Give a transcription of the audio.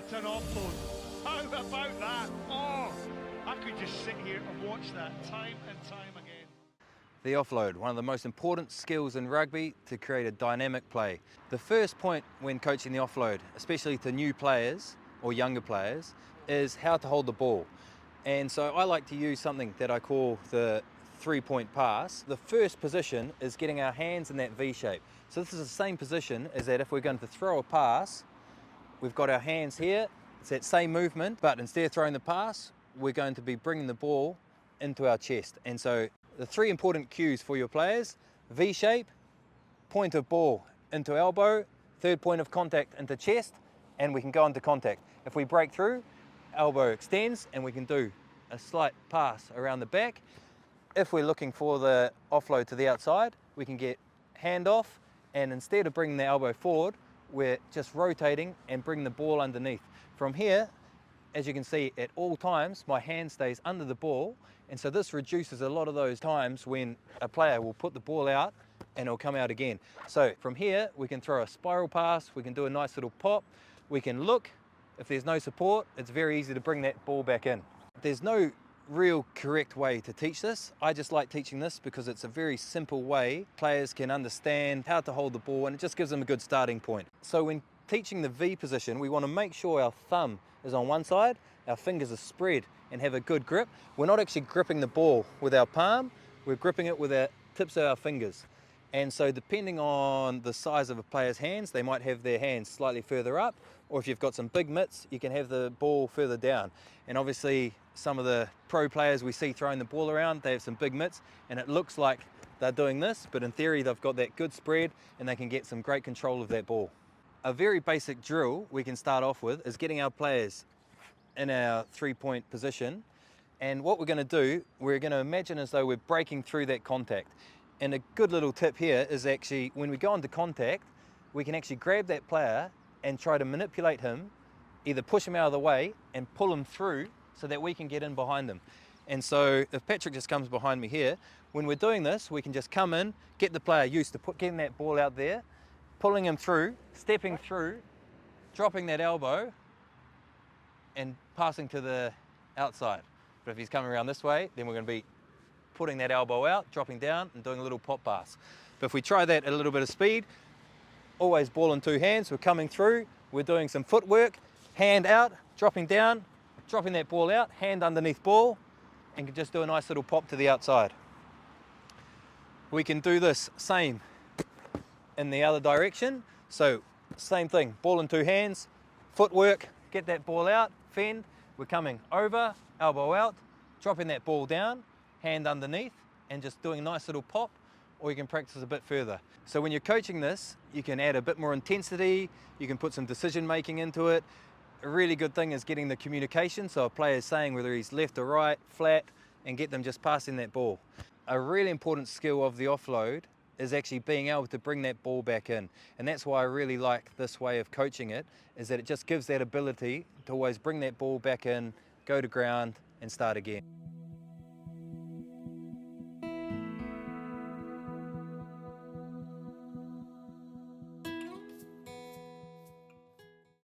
What an offload. How about that? Oh, I could just sit here and watch that time and time again. The offload, one of the most important skills in rugby to create a dynamic play. The first point when coaching the offload, especially to new players or younger players, is how to hold the ball. And so I like to use something that I call the 3-point pass. The first position is getting our hands in that V shape. So this is the same position as that if we're going to throw a pass, we've got our hands here, it's that same movement, but instead of throwing the pass, we're going to be bringing the ball into our chest. And so the 3 important cues for your players: V shape, point of ball into elbow, third point of contact into chest, and we can go into contact. If we break through, elbow extends and we can do a slight pass around the back. If we're looking for the offload to the outside, we can get hand off, and instead of bringing the elbow forward, we're just rotating and bring the ball underneath. From here, as you can see, at all times, my hand stays under the ball, and so this reduces a lot of those times when a player will put the ball out and it'll come out again. So from here, we can throw a spiral pass, we can do a nice little pop, we can look. If there's no support, it's very easy to bring that ball back in. There's no real correct way to teach this. I just like teaching this because it's a very simple way players can understand how to hold the ball, and it just gives them a good starting point. So when teaching the V position, we want to make sure our thumb is on one side, our fingers are spread and have a good grip. We're not actually gripping the ball with our palm, we're gripping it with our tips of our fingers. And so depending on the size of a player's hands, they might have their hands slightly further up, or if you've got some big mitts, you can have the ball further down. And obviously some of the pro players we see throwing the ball around, they have some big mitts, and it looks like they're doing this, but in theory they've got that good spread and they can get some great control of that ball. A very basic drill we can start off with is getting our players in our 3-point position. And what we're going to do, we're going to imagine as though we're breaking through that contact. And a good little tip here is actually when we go into contact, we can actually grab that player and try to manipulate him, either push him out of the way and pull him through so that we can get in behind them. And so if Patrick just comes behind me here, when we're doing this, we can just come in, get the player used to getting that ball out there, pulling him through, stepping through, dropping that elbow and passing to the outside. But if he's coming around this way, then we're going to be putting that elbow out, dropping down and doing a little pop pass. But if we try that at a little bit of speed, always ball in 2 hands, we're coming through, we're doing some footwork, hand out, dropping down, dropping that ball out, hand underneath ball, and can just do a nice little pop to the outside. We can do this same in the other direction. So same thing, ball in 2 hands, footwork, get that ball out, fend, we're coming over, elbow out, dropping that ball down, hand underneath, and just doing a nice little pop, or you can practice a bit further. So when you're coaching this, you can add a bit more intensity, you can put some decision making into it. A really good thing is getting the communication, so a player is saying whether he's left or right, flat, and get them just passing that ball. A really important skill of the offload is actually being able to bring that ball back in. And that's why I really like this way of coaching it, is that it just gives that ability to always bring that ball back in, go to ground, and start again.